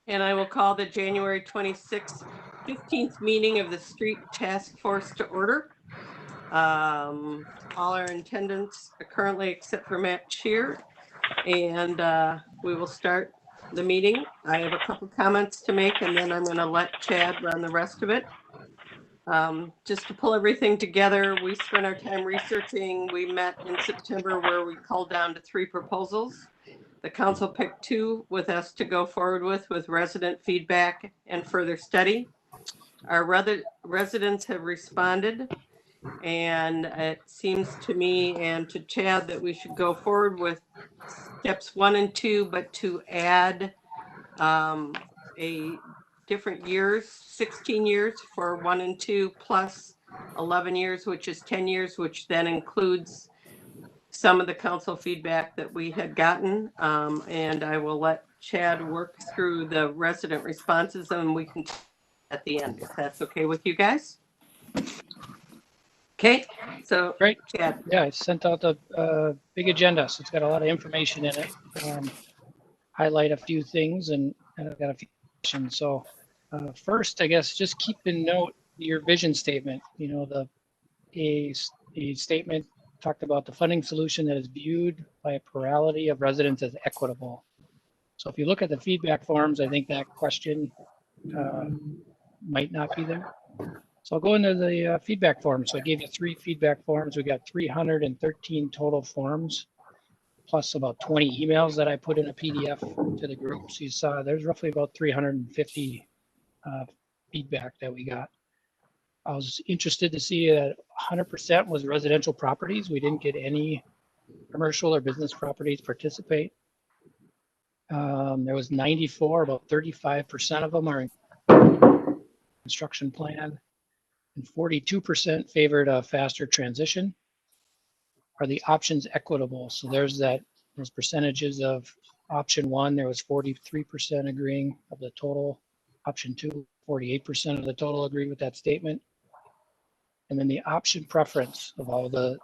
And I will call the January 26th, 15th meeting of the Street Task Force to order. All are in attendance currently except for Matt Shear. And we will start the meeting. I have a couple comments to make and then I'm going to let Chad run the rest of it. Just to pull everything together, we spent our time researching. We met in September where we culled down to 3 proposals. The council picked 2 with us to go forward with resident feedback and further study. Our residents have responded, and it seems to me and to Chad that we should go forward with steps 1 and 2, but to add a different years, 16 years for 1 and 2 plus 11 years, which is 10 years, which then includes some of the council feedback that we had gotten. And I will let Chad work through the resident responses and we can at the end, if that's okay with you guys. Okay, so great. Chad. Yeah, I sent out the big agenda, so it's got a lot of information in it. Highlight a few things and I've got a few questions. So first, I guess, just keep in note your vision statement. You know, a statement talked about the funding solution that is viewed by a plurality of residents as equitable. So if you look at the feedback forms, I think that question might not be there. So I'll go into the feedback forms. So I gave you 3 feedback forms. We got 313 total forms, plus about 20 emails that I put in a PDF to the group. So you saw there's roughly about 350 feedback that we got. I was interested to see that 100% was residential properties. We didn't get any commercial or business properties participate. There was 94, about 35% of them are in construction plan, and 42% favored a faster transition. Are the options equitable? So there's those percentages of option 1, there was 43% agreeing of the total. Option 2, 48% of the total agree with that statement. And then the option preference of all the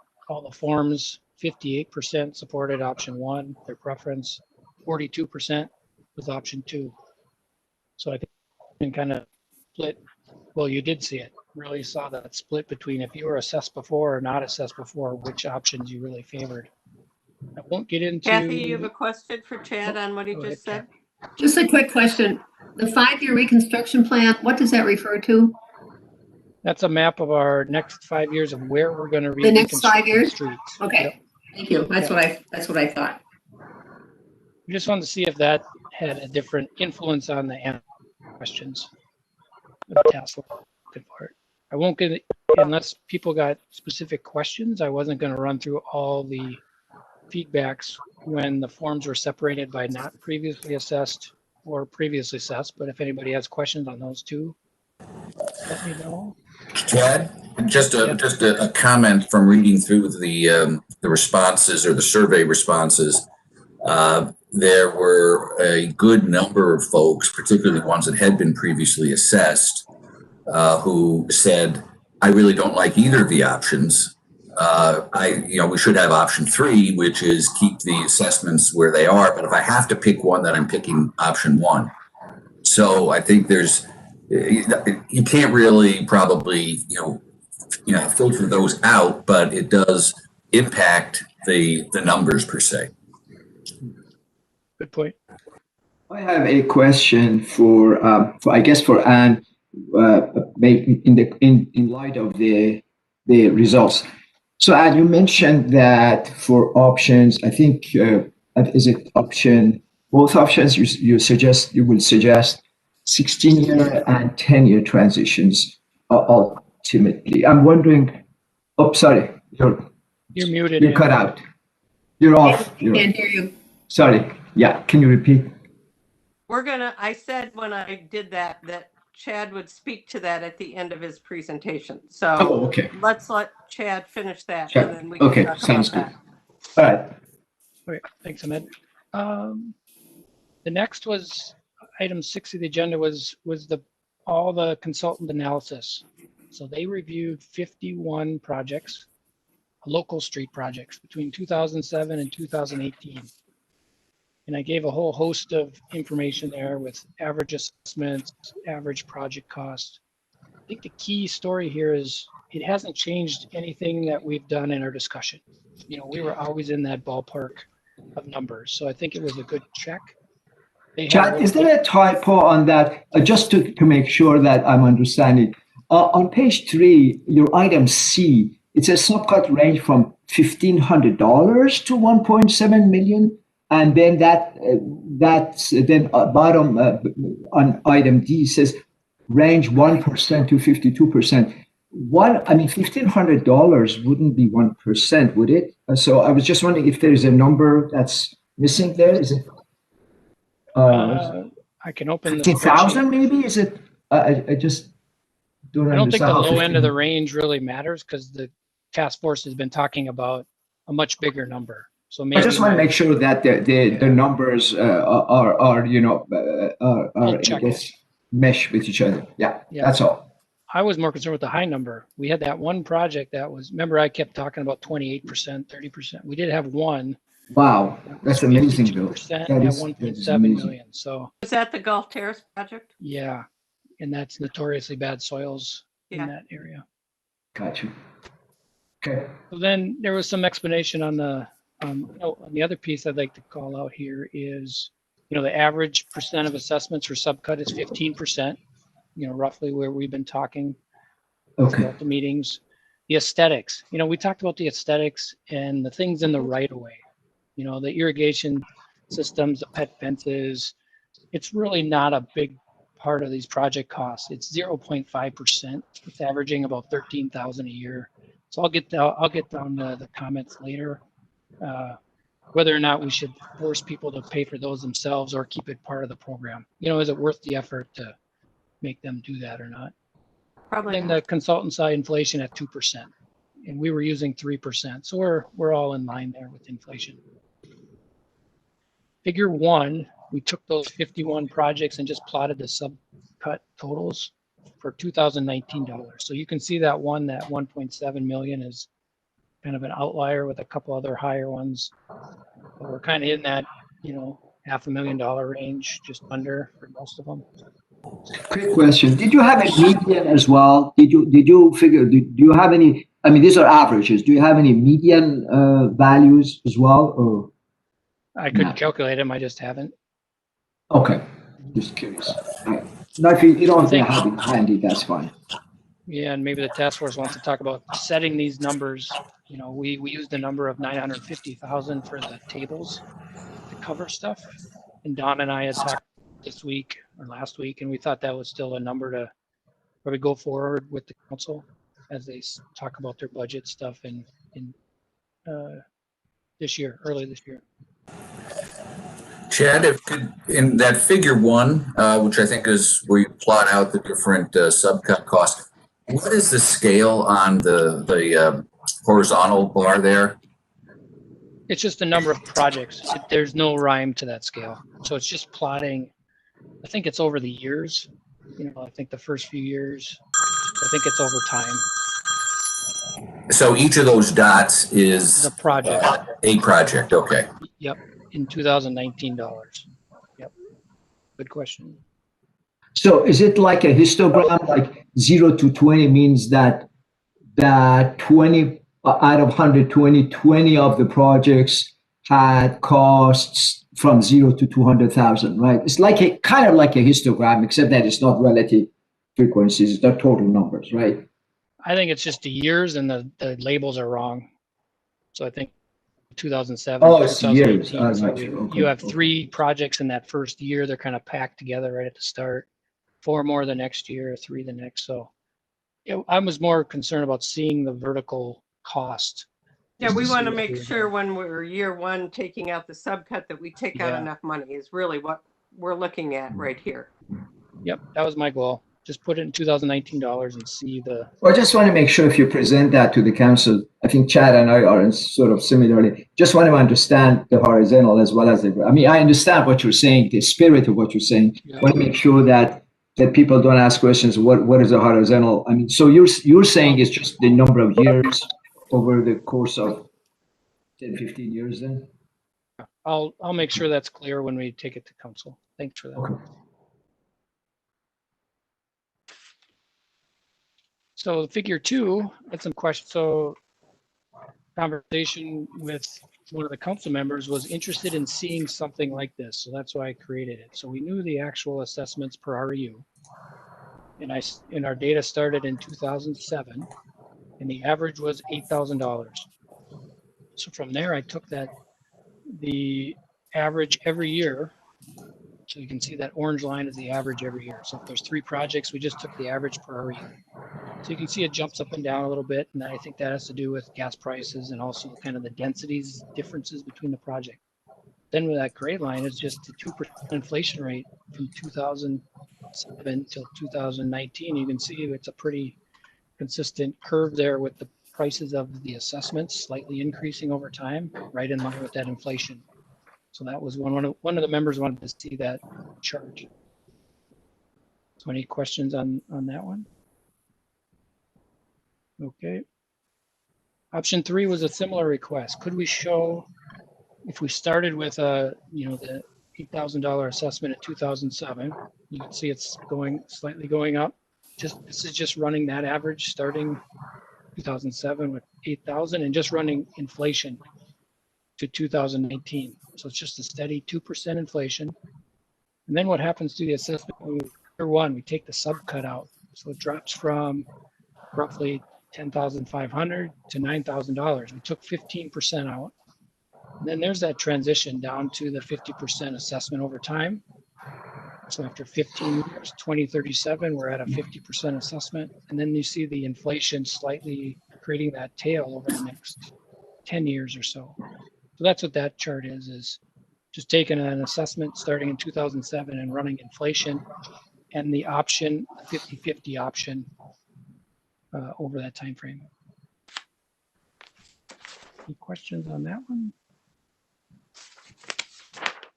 forms, 58% supported option 1, their preference, 42% was option 2. So I think you can kind of split. Well, you did see it. Really saw that split between if you were assessed before or not assessed before, which options you really favored. I won't get into. Kathy, you have a question for Chad on what he just said? Just a quick question. The 5-year reconstruction plan, what does that refer to? That's a map of our next 5 years of where we're going to the next 5 years. Streets. Okay, yep. Thank you. That's what I thought. We just wanted to see if that had a different influence on the questions. The task for it. I won't get it unless people got specific questions. I wasn't going to run through all the feedbacks when the forms were separated by not previously assessed or previously assessed. But if anybody has questions on those 2, let me know. Chad, just a comment from reading through the responses or the survey responses. There were a good number of folks, particularly ones that had been previously assessed, who said, "I really don't like either of the options. We should have option 3, which is keep the assessments where they are. But if I have to pick one, then I'm picking option 1." So I think you can't really probably filter those out, but it does impact the numbers per se. Good point. I have a question for I guess for Anne, maybe in light of the results. So Anne, you mentioned that for options, I think is it option, both options you will suggest 16-year and 10-year transitions ultimately. I'm wondering. Oh, sorry, you're muted. You're cut out. You're off. I can't hear you. Sorry. Yeah. Can you repeat? I said when I did that Chad would speak to that at the end of his presentation. So okay. Let's let Chad finish that. Sure. And then we can talk sounds about good. That. All right. Okay, thanks, Ahmed. The next was item 6 of the agenda was all the consultant analysis. So they reviewed 51 projects local street projects between 2007 and 2018. And I gave a whole host of information there with average assessments, average project cost. I think the key story here is it hasn't changed anything that we've done in our discussion. You know, we were always in that ballpark of numbers. So I think it was a good check. Chad, is there a typo on that? Just to make sure that I'm understanding. On page 3, your item C, it says subcut range from $1,500 to 1.7 million. And then that's bottom on item D says range 1% to 52%. $1,500 wouldn't be 1%, would it? So I was just wondering if there is a number that's missing there. Is it? I can open the 15,000 maybe? Is it? I just don't understand. I don't think the low end of the range really matters because the task force has been talking about a much bigger number. So maybe I just want to make sure that the numbers are I guess, mesh with each other. Yeah, that's all. I was more concerned with the high number. We had that one project that was, remember I kept talking about 28%, 30%. We did have one. Wow, that's amazing, Bill. That is 1.7 million. So is that the Gulf Terrace project? Yeah, and that's notoriously bad soils in that area. Got you. Okay. So then there was some explanation on the other piece I'd like to call out here is, the average percent of assessments for subcut is 15%. Roughly where we've been talking about the meetings. The aesthetics, we talked about the aesthetics and the things in the right of way. The irrigation systems, the pet fences, it's really not a big part of these project costs. It's 0.5%. It's averaging about 13,000 a year. So I'll get down to the comments later, whether or not we should force people to pay for those themselves or keep it part of the program. Is it worth the effort to make them do that or not? Probably. And the consultant side inflation at 2%, and we were using 3%. So we're all in line there with inflation. Figure 1, we took those 51 projects and just plotted the subcut totals for 2019 dollars. So you can see that 1.7 million is kind of an outlier with a couple other higher ones. But we're kind of in that, $500,000 range, just under for most of them. Quick question. Did you have a median as well? Did you figure, do you have any, these are averages. Do you have any median values as well? Or I couldn't calculate them. I just haven't. Okay. Just curious. Right. No, if you don't have it handy, that's fine. Yeah, and maybe the task force wants to talk about setting these numbers. We used a number of 950,000 for the tables to cover stuff. And Don and I had talked this week or last week, and we thought that was still a number to probably go forward with the council as they talk about their budget stuff in early this year. Chad, in that figure 1, which I think is where you plot out the different subcut costs, what is the scale on the horizontal bar there? It's just the number of projects. There's no rhyme to that scale. So it's just plotting. I think it's over the years. I think the first few years, I think it's over time. So each of those dots is a project. A project, okay. Yep, in 2019 dollars. Yep, good question. So is it like a histogram, like 0 to 20 means that 20 out of 120, 20 of the projects had costs from 0 to 200,000, right? It's like kind of like a histogram, except that it's not relative frequencies, it's not total numbers, right? I think it's just the years and the labels are wrong. So I think 2007. Oh, it's years. So you have 3 projects in that first year. They're kind of packed together right at the start. 4 more the next year, 3 the next. So I was more concerned about seeing the vertical cost. Yeah, we want to make sure when we're year 1 taking out the subcut that we take out enough money is really what we're looking at right here. Yep, that was my goal. Just put it in 2019 dollars and see the. Well, I just want to make sure if you present that to the council, I think Chad and I are in sort of similarly. Just want to understand the horizontal as well as the. I understand what you're saying, the spirit of what you're saying. I want to make sure that people don't ask questions. What is a horizontal? So you're saying it's just the number of years. over the course of 10, 15 years then? I'll make sure that's clear when we take it to council. Thanks for that. Okay. So figure 2, had some questions. So conversation with one of the council members was interested in seeing something like this. So that's why I created it. So we knew the actual assessments per REU. And our data started in 2007 and the average was $8,000. So from there, I took the average every year. So you can see that orange line is the average every year. So if there's 3 projects, we just took the average per REU. So you can see it jumps up and down a little bit. And I think that has to do with gas prices and also kind of the densities differences between the project. Then with that gray line is just the 2% inflation rate from 2007 till 2019. You can see it's a pretty consistent curve there with the prices of the assessments slightly increasing over time, right in line with that inflation. So that was one of the members wanted to see that chart. So any questions on that one? Okay. Option 3 was a similar request. Could we show if we started with the $8,000 assessment in 2007, you can see it's slightly going up. This is just running that average starting 2007 with 8,000 and just running inflation to 2019. So it's just a steady 2% inflation. And then what happens to the assessment? Year 1, we take the subcut out. So it drops from roughly $10,500 to $9,000. We took 15% out. And then there's that transition down to the 50% assessment over time. So after 15 years, 2037, we're at a 50% assessment. And then you see the inflation slightly creating that tail over the next 10 years or so. So that's what that chart is just taking an assessment starting in 2007 and running inflation and the option, 50-50 option over that time frame. Any questions on that one?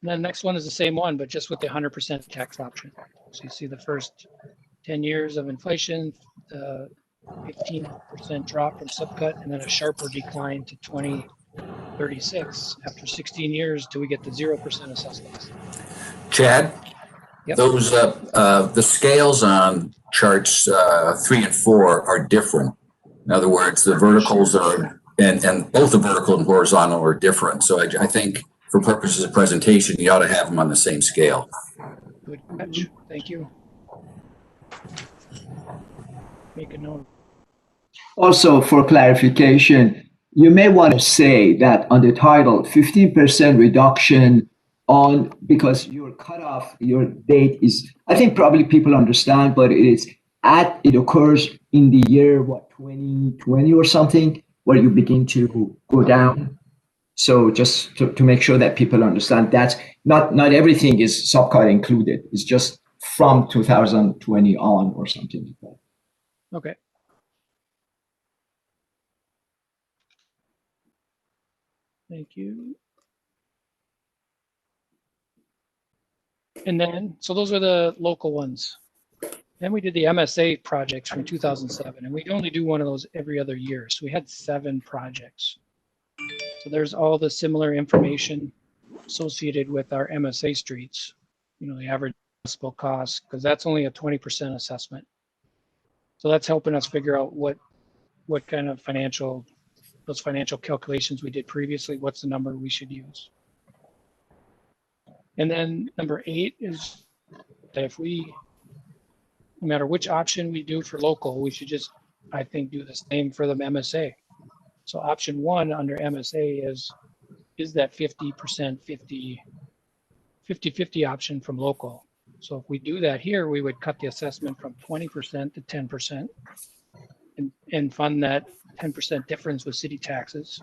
And then the next one is the same one, but just with the 100% tax option. So you see the first 10 years of inflation, 15% drop from subcut, and then a sharper decline to 2036 after 16 years till we get to 0% assessments. Chad, Yep. those the scales on charts 3 and 4 are different. In other words, the verticals are and both the vertical and horizontal are different. So I think for purposes of presentation, you ought to have them on the same scale. Good catch. Thank you. Make a note. Also, for clarification, you may want to say that on the title, 15% reduction on, because your cutoff, your date is, I think probably people understand, but it occurs in the year, 2020 or something, where you begin to go down. So just to make sure that people understand, that's not everything is subcut included. It's just from 2020 on or something like that. Okay. Thank you. And then, so those are the local ones. Then we did the MSA projects from 2007, and we'd only do one of those every other year. So we had 7 projects. So there's all the similar information associated with our MSA streets, the average municipal cost, because that's only a 20% assessment. So that's helping us figure out what kind of those financial calculations we did previously, what's the number we should use. And then number 8 is that if no matter which option we do for local, we should just, I think, do the same for the MSA. So option 1 under MSA is that 50%, 50-50 option from local. So if we do that here, we would cut the assessment from 20% to 10% and fund that 10% difference with city taxes.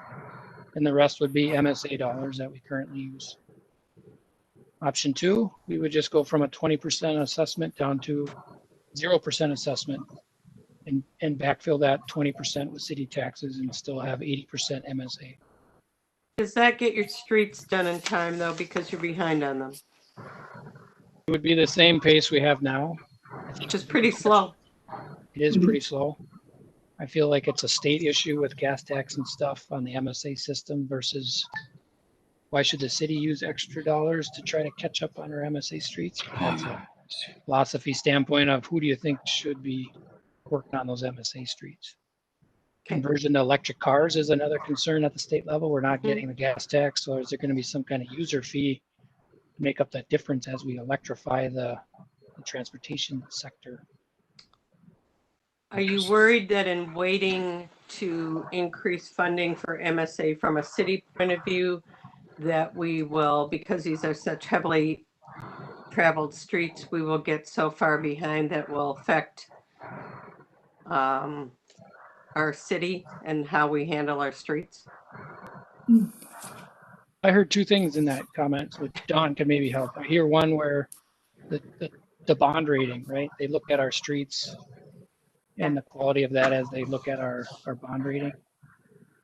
And the rest would be MSA dollars that we currently use. Option 2, we would just go from a 20% assessment down to 0% assessment and backfill that 20% with city taxes and still have 80% MSA. Does that get your streets done in time though, because you're behind on them? It would be the same pace we have now. Which is pretty slow. It is pretty slow. I feel like it's a state issue with gas tax and stuff on the MSA system versus why should the city use extra dollars to try to catch up on our MSA streets? That's a philosophy standpoint of who do you think should be working on those MSA streets? Okay. Conversion to electric cars is another concern at the state level. We're not Mhm. getting the gas tax, so is there going to be some kind of user fee to make up that difference as we electrify the transportation sector? Are you worried that in waiting to increase funding for MSA from a city point of view, that we will, because these are such heavily traveled streets, we will get so far behind that will affect our city and how we handle our streets? I heard two things in that comment, which Don could maybe help. I hear one where the bond rating, right? They look at our streets and the quality of that as they look at our bond rating.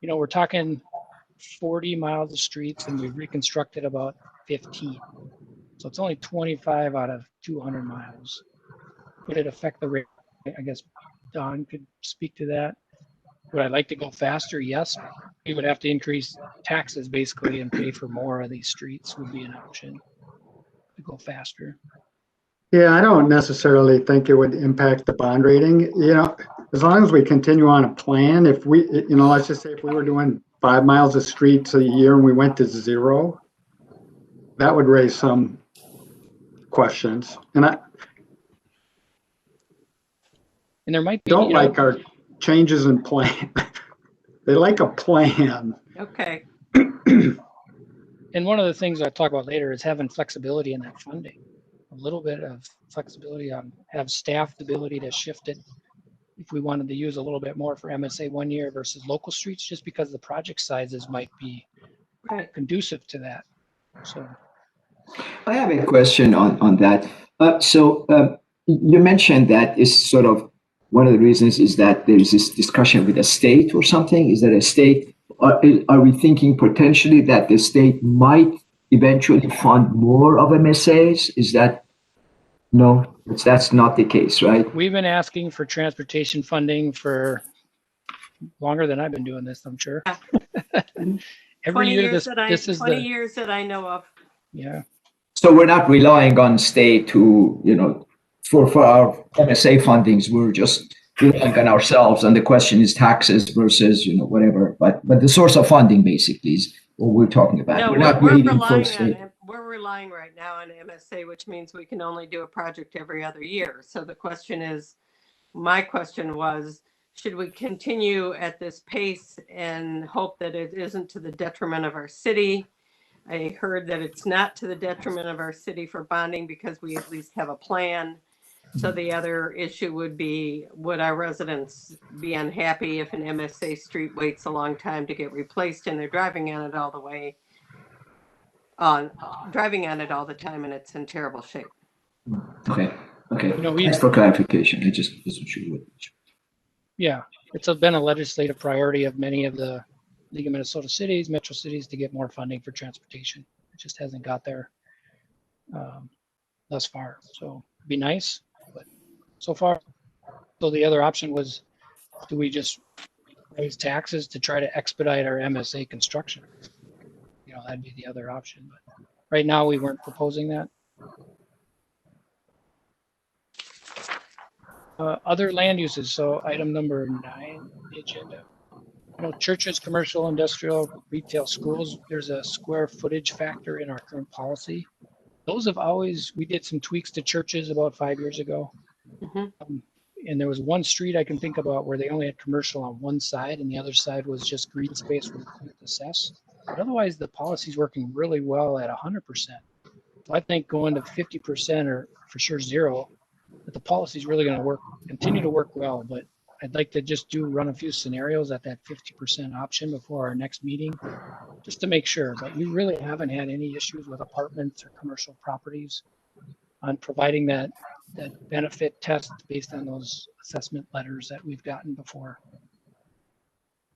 You know, we're talking 40 miles of streets and we've reconstructed about 15. So it's only 25 out of 200 miles. Would it affect the rate? I guess Don could speak to that. Would I like to go faster? Yes. We would have to increase taxes basically and pay for more of these streets would be an option to go faster. Yeah, I don't necessarily think it would impact the bond rating. You know, as long as we continue on a plan, if we, you know, let's just say if we were doing 5 miles of streets a year and we went to 0, that would raise some questions. And I And there might be, don't you know, like our changes in plan. They like a plan. Okay, and one of the things I talk about later is having flexibility in that funding. A little bit of flexibility on have staff the ability to shift it if we wanted to use a little bit more for MSA 1 year versus local streets, just because the project sizes might be right. conducive to that. So I have a question on that. You mentioned that is sort of one of the reasons is that there is this discussion with the state or something. Is that a state? Are we thinking potentially that the state might eventually fund more of MSAs? Is that no? That's not the case, right? we've been asking for transportation funding for longer than I've been doing this, I'm sure. Every 20 year years this is 20 the, years that I know of. yeah. So we're not relying on state to, you know, for our MSA fundings. We're just relying on ourselves. And the question is taxes versus, you know, whatever. But the source of funding basically is what we're talking about. No, we're not we're waiting for relying state. on, we're relying right now on MSA, which means we can only do a project every other year. So the question is, my question was, should we continue at this pace and hope that it isn't to the detriment of our city? I heard that it's not to the detriment of our city for bonding because we at least have a plan. So the other issue would be, would our residents be unhappy if an MSA street waits a long time to get replaced and they're driving on it all the way, driving on it all the time and it's in terrible shape? Okay. You know, Thanks for clarification. I just wasn't sure. yeah, it's been a legislative priority of many of the League of Minnesota cities, metro cities to get more funding for transportation. It just hasn't got there thus far. So it'd be nice, but so far. So the other option was, do we just raise taxes to try to expedite our MSA construction? You know, that'd be the other option. But right now we weren't proposing that. Other land uses. So item number 9 on the agenda. You know, churches, commercial, industrial, retail, schools, there's a square footage factor in our current policy. Those have always, we did some tweaks to churches about 5 years ago. Mhm. And there was one street I can think about where they only had commercial on one side and the other side was just green space where we couldn't assess. But otherwise, the policy's working really well at 100%. So I think going to 50% or for sure 0, that the policy is really going to continue to work well. But I'd like to just run a few scenarios at that 50% option before our next meeting, just to make sure. But we really haven't had any issues with apartments or commercial properties on providing that benefit test based on those assessment letters that we've gotten before.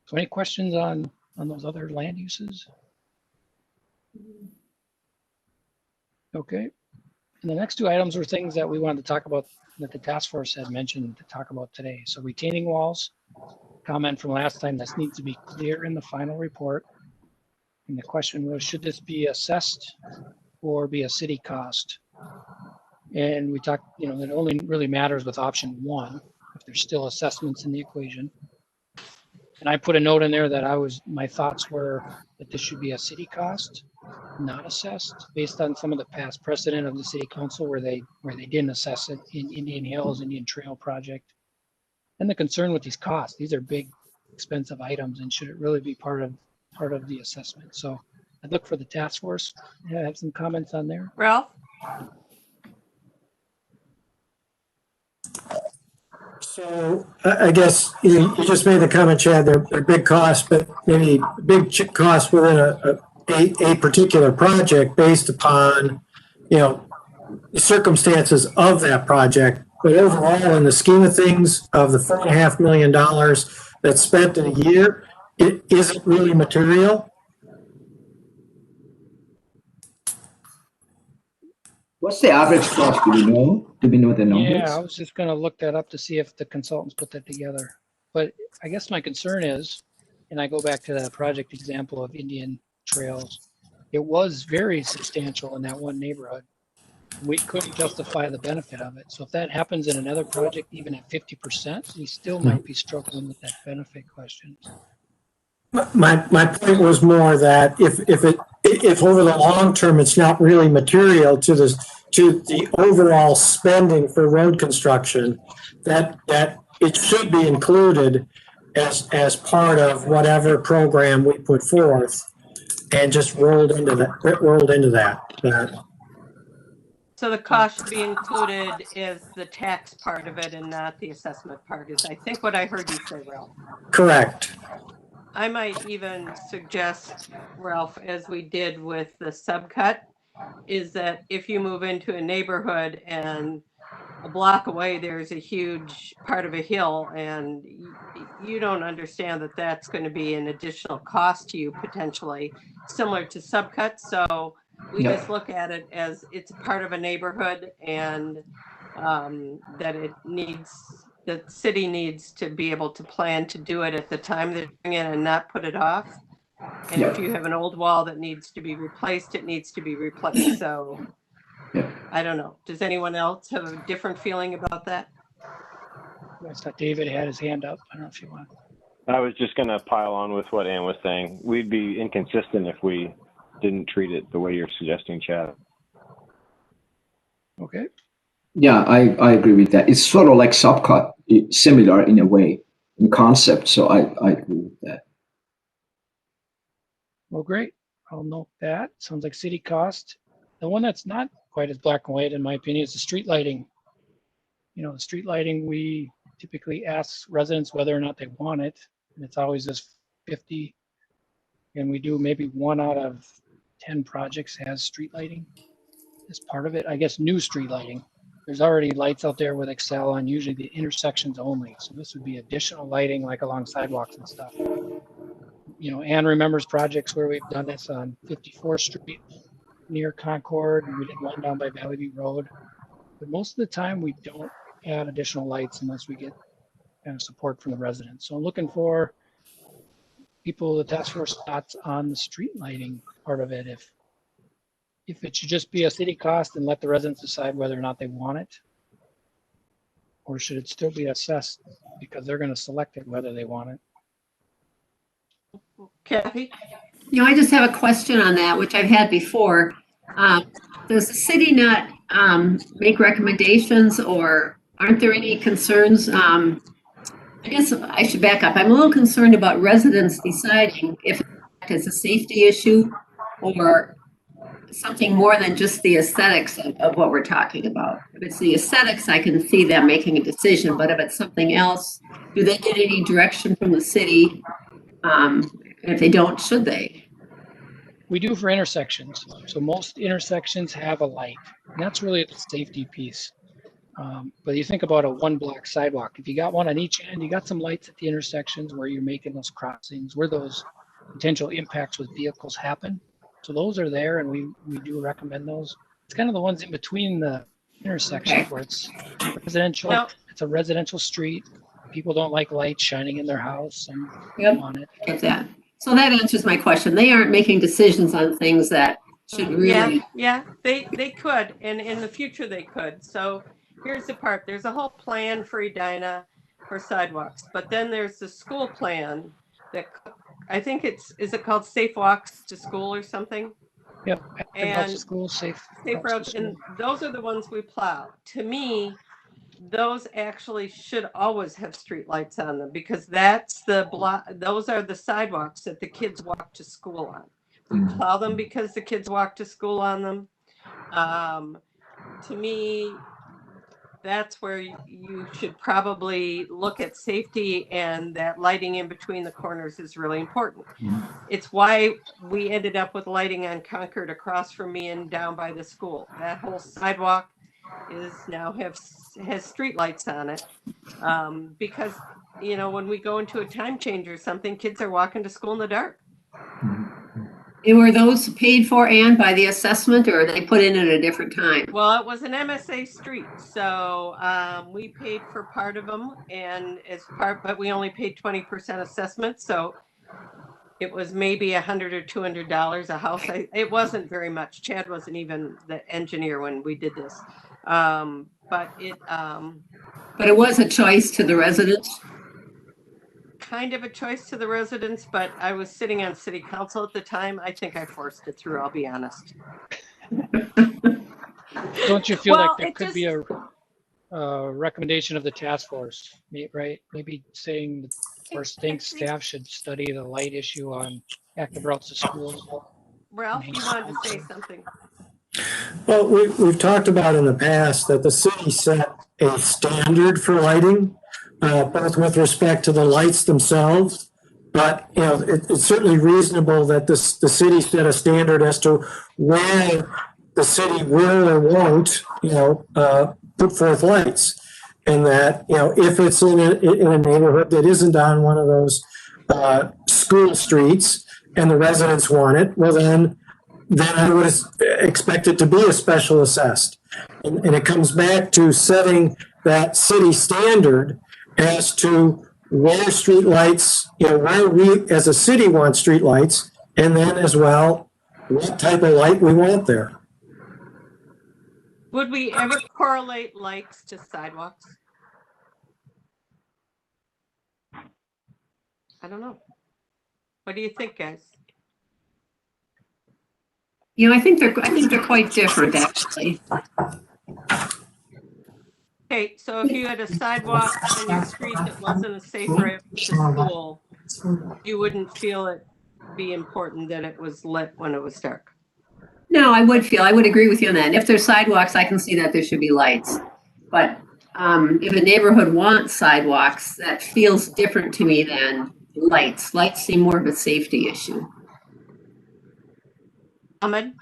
So any questions on those other land uses? Okay. And the next 2 items were things that we wanted to talk about that the task force had mentioned to talk about today. So retaining walls, comment from last time, this needs to be clear in the final report. And the question was, should this be assessed or be a city cost? And we talked, it only really matters with option 1, if there's still assessments in the equation. And I put a note in there that my thoughts were that this should be a city cost, not assessed, based on some of the past precedent of the city council where they didn't assess it in Indian Hills, Indian Trail project. And the concern with these costs, these are big, expensive items, and should it really be part of the assessment? So I'd look for the task force. I have some comments on there. Ralph? So I guess you just made the comment, Chad, they're big costs, but maybe big costs within a particular project based upon, the circumstances of that project. But overall, in the scheme of things, of the $4.5 million that's spent in a year, it isn't really material. What's the average cost? Do we know? Do we know the numbers? Yeah, I was just going to look that up to see if the consultants put that together. But I guess my concern is, and I go back to that project example of Indian Trails, it was very substantial in that one neighborhood. We couldn't justify the benefit of it. So if that happens in another project, even at 50%, we still might be struggling with that benefit question. My point was more that if over the long term it's not really material to the overall spending for road construction, that it should be included as part of whatever program we put forth, and just rolled into that. So the cost should be included is the tax part of it and not the assessment part, is I think what I heard you say, Ralph. Correct. I might even suggest, Ralph, as we did with the subcut, is that if you move into a neighborhood and a block away there's a huge part of a hill and you don't understand that that's going to be an additional cost to you potentially, similar to subcut. So we just look at it as it's part of a neighborhood, and that the city needs to be able to plan to do it at the time they're doing it and not put it off. And if you have an old wall that needs to be replaced, it needs to be replaced. So I don't know. Does anyone else have a different feeling about that? I thought David had his hand up. I don't know if you want. I was just going to pile on with what Ann was saying. We'd be inconsistent if we didn't treat it the way you're suggesting, Chad. Okay. Yeah, I agree with that. It's sort of like subcut, similar in a way, in concept. So I agree with that. Well, great. I'll note that. Sounds like city cost. The one that's not quite as black and white, in my opinion, is the street lighting. The street lighting, we typically ask residents whether or not they want it. And it's always this 50. And we do maybe 1 out of 10 projects has street lighting as part of it. I guess new street lighting. There's already lights out there with Excel on usually the intersections only. So this would be additional lighting like along sidewalks and stuff. Ann remembers projects where we've done this on 54th Street near Concord, and we did one down by Valley View Road. But most of the time we don't add additional lights unless we get kind of support from the residents. So I'm looking for people, the task force thoughts on the street lighting part of it. If it should just be a city cost and let the residents decide whether or not they want it, or should it still be assessed because they're going to select it whether they want it. Kathy? I just have a question on that, which I've had before. Does the city not make recommendations, or aren't there any concerns? I guess I should back up. I'm a little concerned about residents deciding if it's a safety issue or something more than just the aesthetics of what we're talking about. If it's the aesthetics, I can see them making a decision, but if it's something else, do they get any direction from the city? If they don't, should they? We do for intersections. So most intersections have a light, and that's really the safety piece. But you think about a 1-block sidewalk. If you got one on each end, you got some lights at the intersections where you're making those crossings, where those potential impacts with vehicles happen. So those are there, and we do recommend those. It's kind of the ones in between the intersections where it's residential. No. It's a residential street. people don't like lights shining in their house and Yep. on it. Get that. So that answers my question. They aren't making decisions on things that should really. Yeah, they could, and in the future they could. So here's the part. There's a whole plan for Edina for sidewalks, but then there's the school plan that I think is it called Safe Walks to School or something? Yep. And School safe routes, and those are the ones we plow. To me, those actually should always have street lights on them because that's those are the sidewalks that the kids walk to school on. We plow them because the kids walk to school on them. To me, that's where you should probably look at safety, and that lighting in between the corners is really important. It's why we ended up with lighting on Concord across from me and down by the school. That whole sidewalk is now has street lights on it, because when we go into a time change or something, kids are walking to school in the dark. And were those paid for and by the assessment, or are they put in at a different time? Well, it was an MSA street, so we paid for part of them, and but we only paid 20% assessment, so it was maybe $100 or $200 a house. It wasn't very much. Chad wasn't even the engineer when we did this, but it. But it was a choice to the residents. Kind of a choice to the residents, but I was sitting on city council at the time. I think I forced it through, I'll be honest. Don't you feel like there could be a recommendation of the task force, right? Maybe saying or think staff should study the light issue on active routes to schools. Ralph, you wanted to say something. Well, we've talked about in the past that the city set a standard for lighting, both with respect to the lights themselves, but it's certainly reasonable that the city set a standard as to where the city will or won't, put forth lights, and that if it's in a neighborhood that isn't on one of those school streets and the residents want it, well then I would expect it to be a special assessed. And it comes back to setting that city standard as to where street lights, where we as a city want street lights, and then as well, what type of light we want there. Would we ever correlate lights to sidewalks? I don't know. What do you think, guys? I think they're quite different, actually. Okay, so if you had a sidewalk on your street that wasn't a safe route to school, you wouldn't feel it be important that it was lit when it was dark. No, I would agree with you on that. And if there's sidewalks, I can see that there should be lights. But if a neighborhood wants sidewalks, that feels different to me than lights. Lights seem more of a safety issue. Ahmed?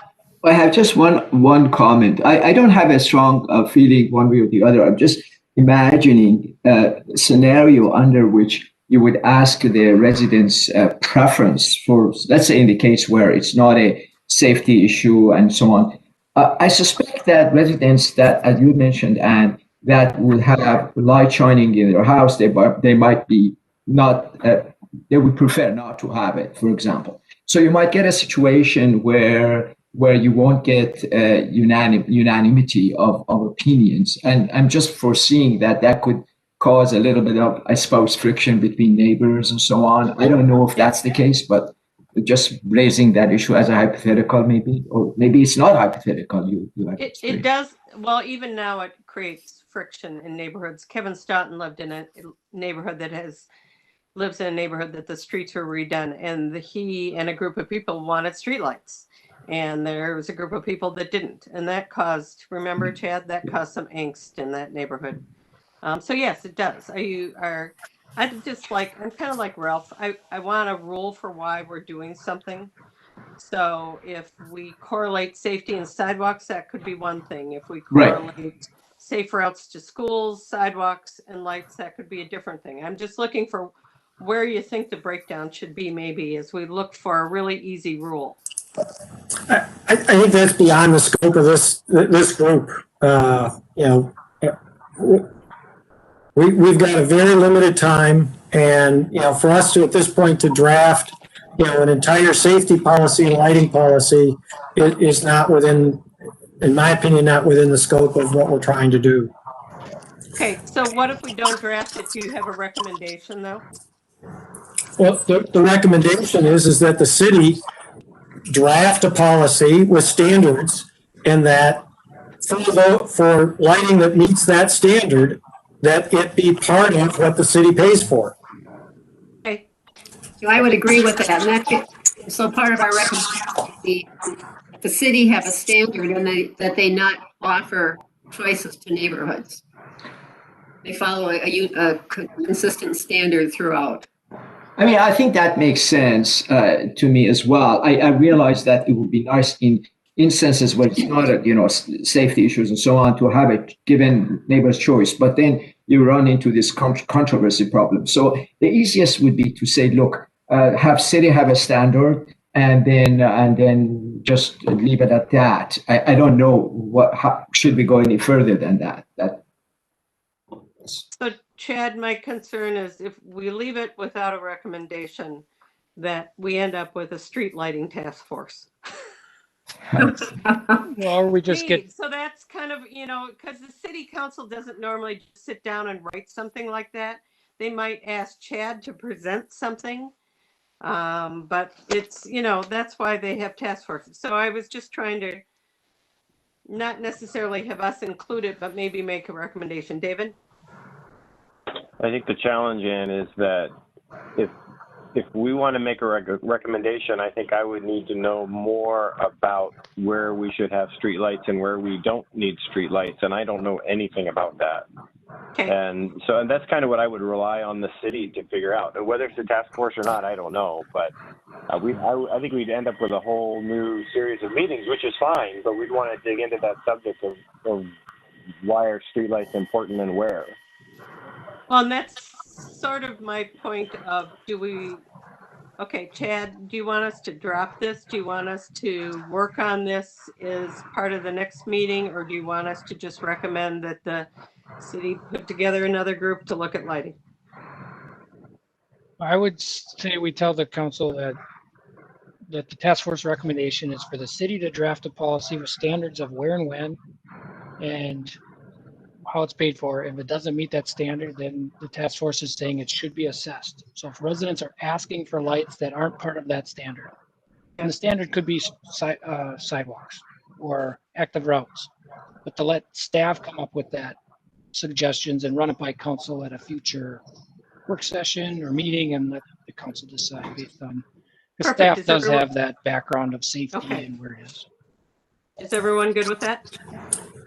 I have just one comment. I don't have a strong feeling one way or the other. I'm just imagining a scenario under which you would ask the residents' preference for, let's say in the case where it's not a safety issue and so on. I suspect that residents that, as you mentioned, and that would have light shining in their house, they might be not, they would prefer not to have it, for example. So you might get a situation where you won't get unanimity of opinions. And I'm just foreseeing that could cause a little bit of, I suppose, friction between neighbors and so on. I don't know if that's the case, but just raising that issue as a hypothetical, maybe, or maybe it's not hypothetical. It does. Well, even now it creates friction in neighborhoods. Kevin Stoughton lived in a neighborhood that lives in a neighborhood that the streets were redone, and he and a group of people wanted streetlights, and there was a group of people that didn't, and that caused, remember, Chad, that caused some angst in that neighborhood. So yes, it does. I'm kind of like Ralph. I want a rule for why we're doing something. So if we correlate safety and sidewalks, that could be one thing. If we correlate safe routes to schools, sidewalks, and lights, that could be a different thing. I'm just looking for where you think the breakdown should be, maybe, as we look for a really easy rule. I think that's beyond the scope of this group. we've got a very limited time, and, for us to, at this point, to draft, an entire safety policy and lighting policy is not within, in my opinion, not within the scope of what we're trying to do. Okay, so what if we don't draft it? Do you have a recommendation, though? Well, the recommendation is that the city draft a policy with standards, and that for lighting that meets that standard, that it be part of what the city pays for. Okay, I would agree with that. And so part of our recommendation would be the city have a standard and that they not offer choices to neighborhoods. They follow a consistent standard throughout. I mean, I think that makes sense to me as well. I realize that it would be nice in instances where it's not, safety issues and so on, to have a given neighbor's choice, but then you run into this controversy problem. So the easiest would be to say, look, have city have a standard, and then just leave it at that. I don't know how should we go any further than that. so Chad, my concern is if we leave it without a recommendation, that we end up with a street lighting task force. Or we just get, So that's kind of, because the city council doesn't normally just sit down and write something like that. They might ask Chad to present something. But it's, that's why they have task forces. So I was just trying to not necessarily have us include it, but maybe make a recommendation. David? I think the challenge, Ann, is that if we want to make a recommendation, I think I would need to know more about where we should have streetlights and where we don't need streetlights, and I don't know anything about that. Okay. And that's kind of what I would rely on the city to figure out. And whether it's a task force or not, I don't know. But I think we'd end up with a whole new series of meetings, which is fine. But we'd want to dig into that subject of why are streetlights important and where. Well, and that's sort of my point of, okay, Chad, do you want us to drop this? Do you want us to work on this as part of the next meeting? Or do you want us to just recommend that the city put together another group to look at lighting? I would say we tell the council that the task force recommendation is for the city to draft a policy with standards of where and when and how it's paid for. If it doesn't meet that standard, then the task force is saying it should be assessed. So if residents are asking for lights that aren't part of that standard, and the standard could be sidewalks or active routes, but to let staff come up with that suggestions and run it by council at a future work session or meeting and let the council decide based on, the staff does have that background of safety and where it is. Is everyone good with that?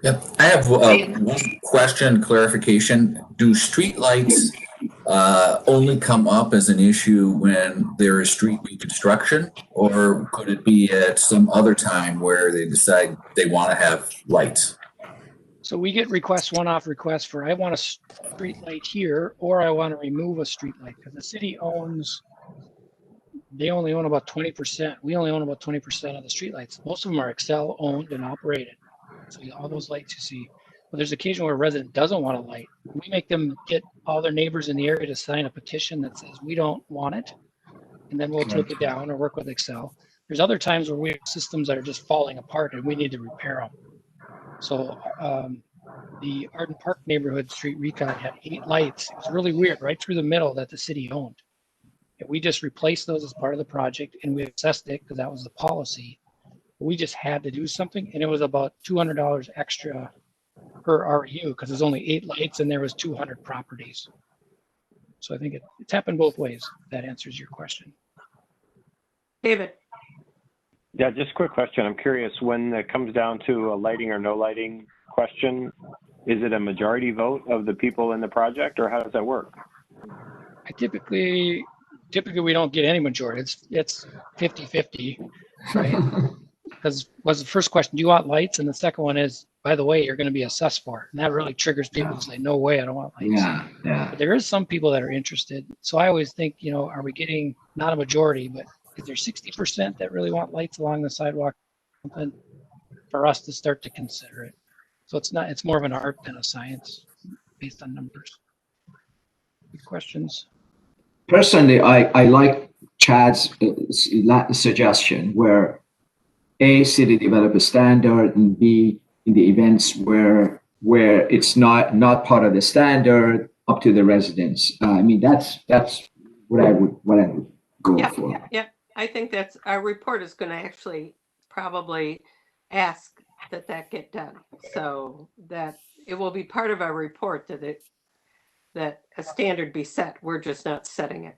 Yep. I have one question, clarification. Do streetlights only come up as an issue when there is street reconstruction, or could it be at some other time where they decide they want to have lights? So we get requests, one-off requests for, I want a street light here, or I want to remove a street light, because the city they only own about 20%. We only own about 20% of the street lights. Most of them are Excel owned and operated. So all those lights you see, but there's occasion where a resident doesn't want a light. We make them get all their neighbors in the area to sign a petition that says we don't want it, and then we'll take it down or work with Excel. There's other times where we have systems that are just falling apart and we need to repair them. So the Arden Park neighborhood street recon had 8 lights. It was really weird, right through the middle, that the city owned. And we just replaced those as part of the project, and we assessed it because that was the policy. We just had to do something, and it was about $200 extra per RU because there's only 8 lights and there was 200 properties. So I think it's happened both ways. That answers your question. David? Yeah, just a quick question. I'm curious, when it comes down to a lighting or no lighting question, is it a majority vote of the people in the project, or how does that work? Typically we don't get any majority. It's 50-50, right? Because was the first question, do you want lights? And the second one is, by the way, you're going to be assessed for it. And that really triggers people to say, no way, I don't want lights. Yeah. But there is some people that are interested. So I always think, are we getting not a majority, but is there 60% that really want lights along the sidewalk? Something for us to start to consider it. So it's more of an art than a science based on numbers. Good questions. Personally, I like Chad's suggestion where A, city develop a standard, and B, in the events where it's not part of the standard, up to the residents. I mean, that's what I would go Yeah, for. yeah. I think that's, our report is going to actually probably ask that get done. So that it will be part of our report that a standard be set. We're just not setting it.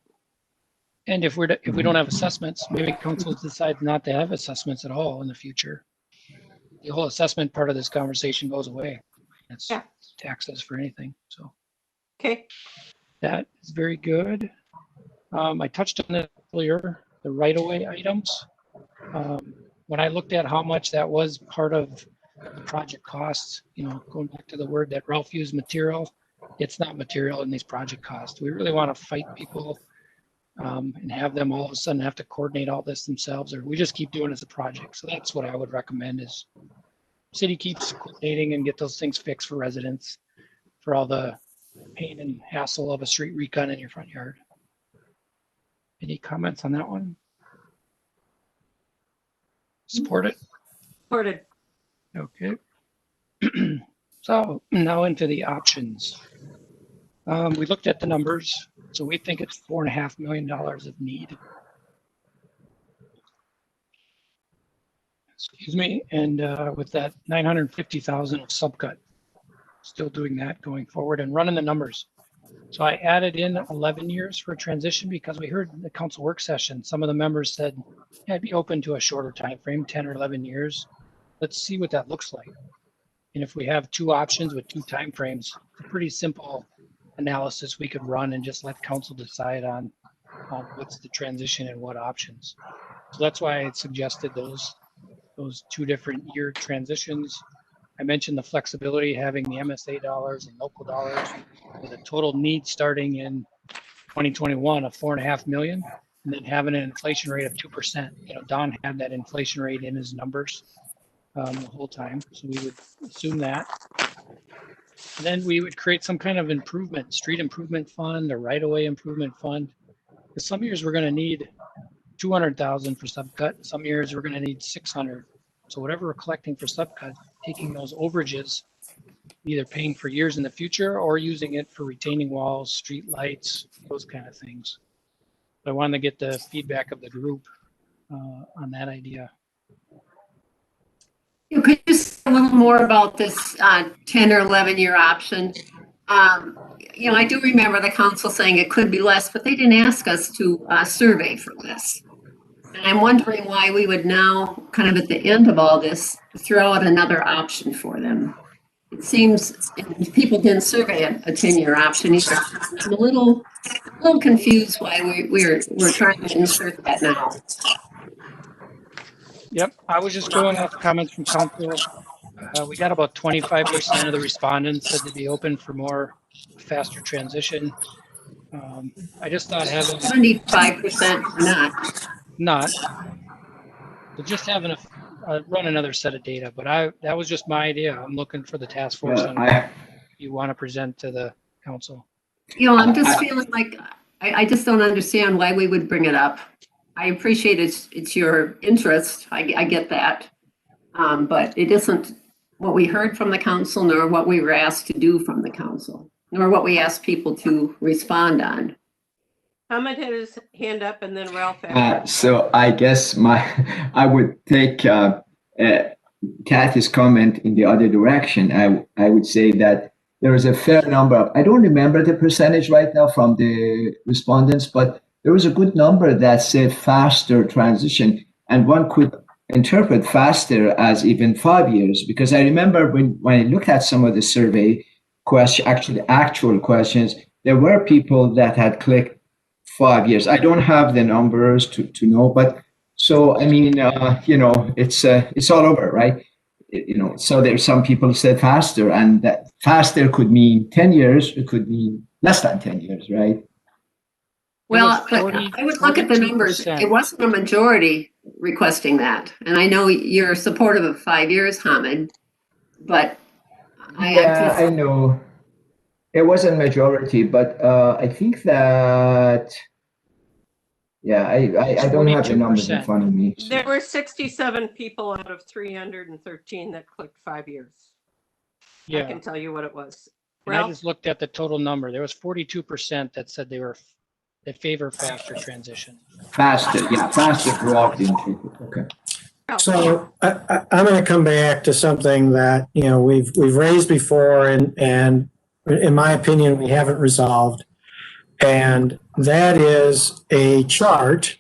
And if we don't have assessments, maybe council decides not to have assessments at all in the future. The whole assessment part of this conversation goes away. That's Yeah. taxes for anything. So Okay. that is very good. I touched on it earlier, the right-of-way items. When I looked at how much that was part of the project costs, going back to the word that Ralph used, material, it's not material in these project costs. We really want to fight people and have them all of a sudden have to coordinate all this themselves, or we just keep doing it as a project. So that's what I would recommend is city keeps coordinating and get those things fixed for residents for all the pain and hassle of a street recon in your front yard. Any comments on that one? Support it? Supported. Okay. So now into the options. We looked at the numbers. So we think it's $4.5 million of need. Excuse me. And with that 950,000 of subcut, still doing that going forward and running the numbers. So I added in 11 years for transition because we heard in the council work session, some of the members said, yeah, I'd be open to a shorter time frame, 10 or 11 years. Let's see what that looks like. And if we have two options with two time frames, it's a pretty simple analysis we could run and just let council decide on what's the transition and what options. So that's why I suggested those two different year transitions. I mentioned the flexibility, having the MSA dollars and local dollars with a total need starting in 2021 of 4.5 million, and then having an inflation rate of 2%. Don had that inflation rate in his numbers the whole time, so we would assume that. And then we would create some kind of street improvement fund, a right-of-way improvement fund. Because some years we're going to need 200,000 for subcut. Some years we're going to need 600. So whatever we're collecting for subcut, taking those overages, either paying for years in the future or using it for retaining walls, street lights, those kind of things. But I wanted to get the feedback of the group on that idea. Could you say a little more about this 10 or 11 year option? I do remember the council saying it could be less, but they didn't ask us to survey for less. And I'm wondering why we would now, kind of at the end of all this, throw out another option for them. It seems people didn't survey a 10-year option either. I'm a little confused why we're trying to insert that now. Yep, I was just going off comments from council. We got about 25% of the respondents said to be open for more faster transition. I just thought having 75% not. So just having run another set of data, but that was just my idea. I'm looking for the task force on you want to present to the council. I'm just feeling like I just don't understand why we would bring it up. I appreciate it's your interest. I get that. But it isn't what we heard from the council, nor what we were asked to do from the council, nor what we asked people to respond on. Ahmed had his hand up and then Ralph. So I guess I would take Kathy's comment in the other direction. I would say that there is a fair number of, I don't remember the percentage right now from the respondents, but there was a good number that said faster transition, and one could interpret faster as even 5 years, because I remember when I looked at some of the survey actual questions, there were people that had clicked 5 years. I don't have the numbers to know, but so I mean, it's all over, right? So there's some people who said faster, and that faster could mean 10 years, it could mean less than 10 years, right? Well, but I would look at the numbers. It wasn't a majority requesting that. And I know you're supportive of 5 years, Hamid, but I know. It wasn't majority, but I think that, yeah, I don't have the numbers in 42%. front of me. There were 67 people out of 313 that clicked 5 years. I Yeah. can tell you what it was. And I Ralph? just looked at the total number. There was 42% that said they favor faster transition. Faster, yeah, faster walked into. Okay. So I'm going to come back to something that, you know, we've raised before, and in my opinion, we haven't resolved. And that is a chart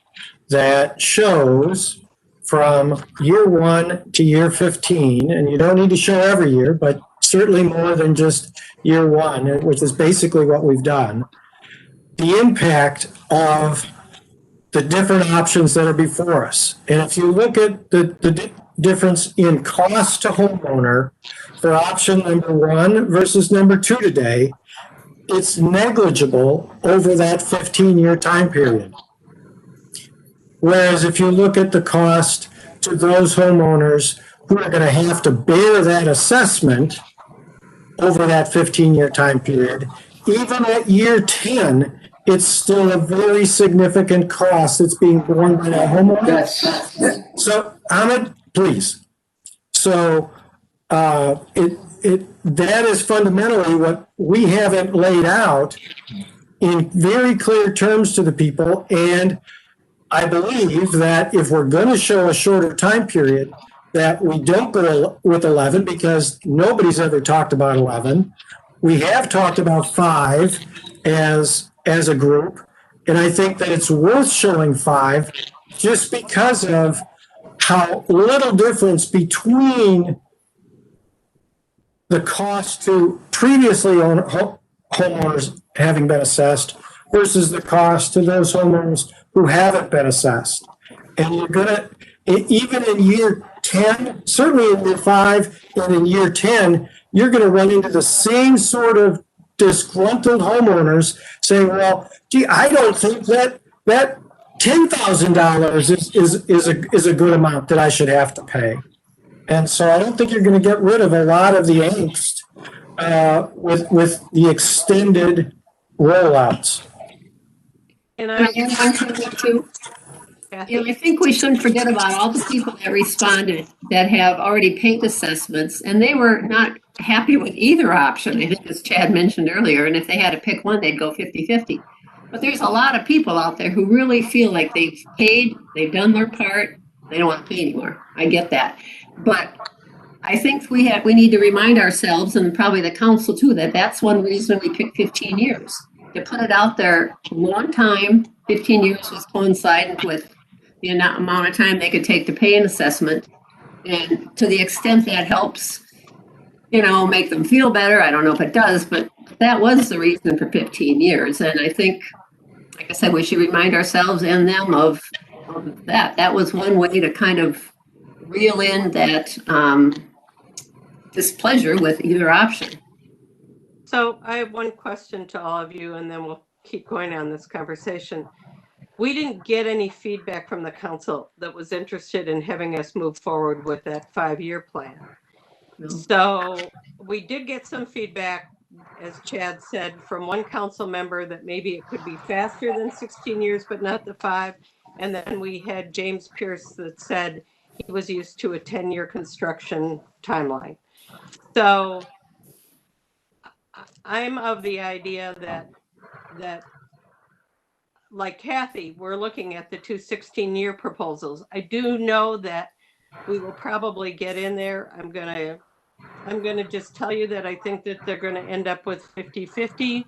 that shows from year 1 to year 15, and you don't need to show every year, but certainly more than just year 1, which is basically what we've done, the impact of the different options that are before us. And if you look at the difference in cost to homeowner for option number 1 versus number 2 today, it's negligible over that 15-year time period. Whereas if you look at the cost to those homeowners who are going to have to bear that assessment over that 15-year time period, even at year 10, it's still a very significant cost that's being borne by that homeowner. So, Ahmed, please. So, that is fundamentally what we haven't laid out in very clear terms to the people. And I believe that if we're going to show a shorter time period, that we don't go with 11, because nobody's ever talked about 11. We have talked about 5 as a group. And I think that it's worth showing 5 just because of how little difference between the cost to previously owned homeowners having been assessed versus the cost to those homeowners who haven't been assessed. And you're going to, even in year 10, certainly in year 5 and in year 10, you're going to run into the same sort of disgruntled homeowners saying, well, gee, I don't think that $10,000 is a good amount that I should have to pay. And so I don't think you're going to get rid of a lot of the angst with the extended rollouts. And Can I add one thing too? Kathy? You know, I think we shouldn't forget about all the people that responded that have already paid assessments, and they were not happy with either option, I think, as Chad mentioned earlier. And if they had to pick one, they'd go 50-50. But there's a lot of people out there who really feel like they've paid, they've done their part, they don't want to pay anymore. I get that. But I think we need to remind ourselves, and probably the council too, that that's one reason we picked 15 years. To put it out there a long time, 15 years was coinciding with the amount of time they could take to pay an assessment. And to the extent that helps, you know, make them feel better, I don't know if it does, but that was the reason for 15 years. And I think, like I said, we should remind ourselves and them of that. That was one way to kind of reel in that displeasure with either option. So I have one question to all of you, and then we'll keep going on this conversation. We didn't get any feedback from the council that was interested in having us move forward with that 5-year plan. No. So we did get some feedback, as Chad said, from one council member that maybe it could be faster than 16 years, but not the 5. And then we had James Pierce that said he was used to a 10-year construction timeline. So I'm of the idea that like Kathy, we're looking at the 2 16-year proposals. I do know that we will probably get in there. I'm gonna just tell you that I think that they're gonna end up with 50-50,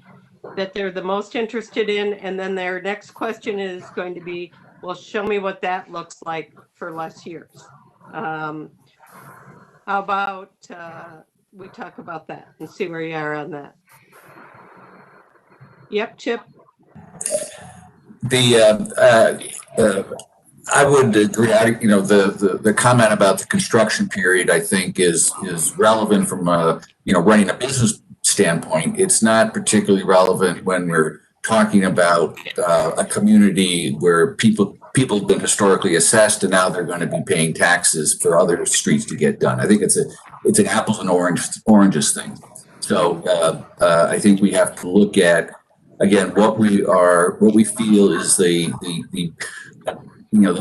that they're the most interested in, and then their next question is going to be, well, show me what that looks like for less years. How about we talk about that and see where you are on that? Yep, Chip. I would agree. The comment about the construction period, I think, is relevant from running a business standpoint. It's not particularly relevant when we're talking about a community where people have been historically assessed and now they're going to be paying taxes for other streets to get done. I think it's an apples and oranges thing. So I think we have to look at, again, what we feel is the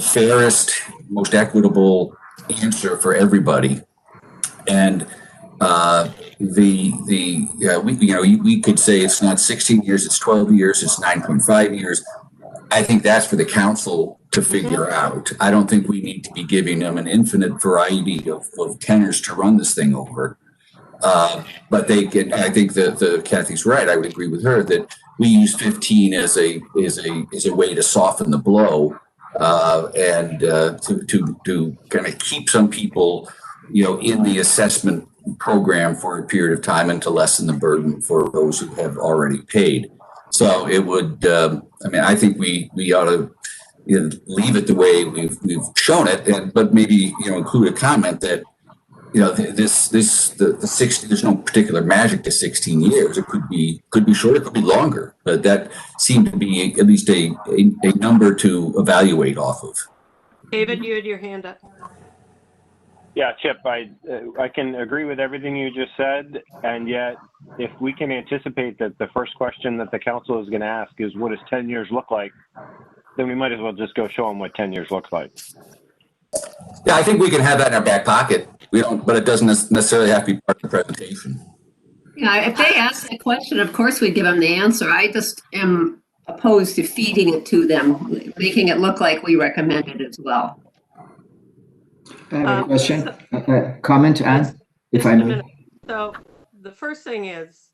fairest, most equitable answer for everybody. And we could say it's not 16 years, it's 12 years, it's 9.5 years. I think that's for the council to figure out. I don't think we need to be giving them an infinite variety of tenors to run this thing over. But they can. I think that Kathy's right. I would agree with her that we use 15 as a way to soften the blow and to kind of keep some people, in the assessment program for a period of time and to lessen the burden for those who have already paid. So it would. I think we ought to leave it the way we've shown it, but maybe include a comment that. The 60. There's no particular magic to 16 years. It could be shorter, it could be longer, but that seemed to be at least a number to evaluate off of. David, you had your hand up. Yeah, Chip, I can agree with everything you just said, and yet if we can anticipate that the first question that the council is going to ask is what does 10 years look like, then we might as well just go show them what 10 years looks like. Yeah, I think we can have that in our back pocket. We don't, but it doesn't necessarily have to be part of the presentation. Yeah, if they ask a question, of course we'd give them the answer. I just am opposed to feeding it to them, making it look like we recommend it as well. I have a question, comment, Anne, if I may. So the first thing is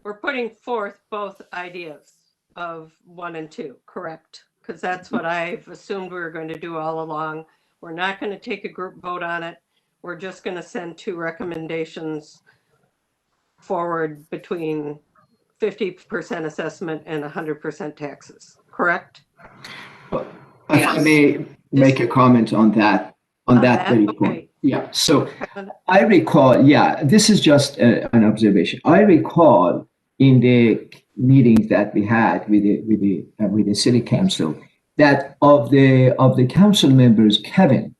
we're putting forth both ideas of 1 and 2, correct? Because that's what I've assumed we were going to do all along. We're not going to take a group vote on it. We're just going to send 2 recommendations forward between 50% assessment and 100% taxes, correct? If I may make a comment on that very point. Okay. Yeah, so I recall, this is just an observation. I recall in the meetings that we had with the city council that of the council members, Kevin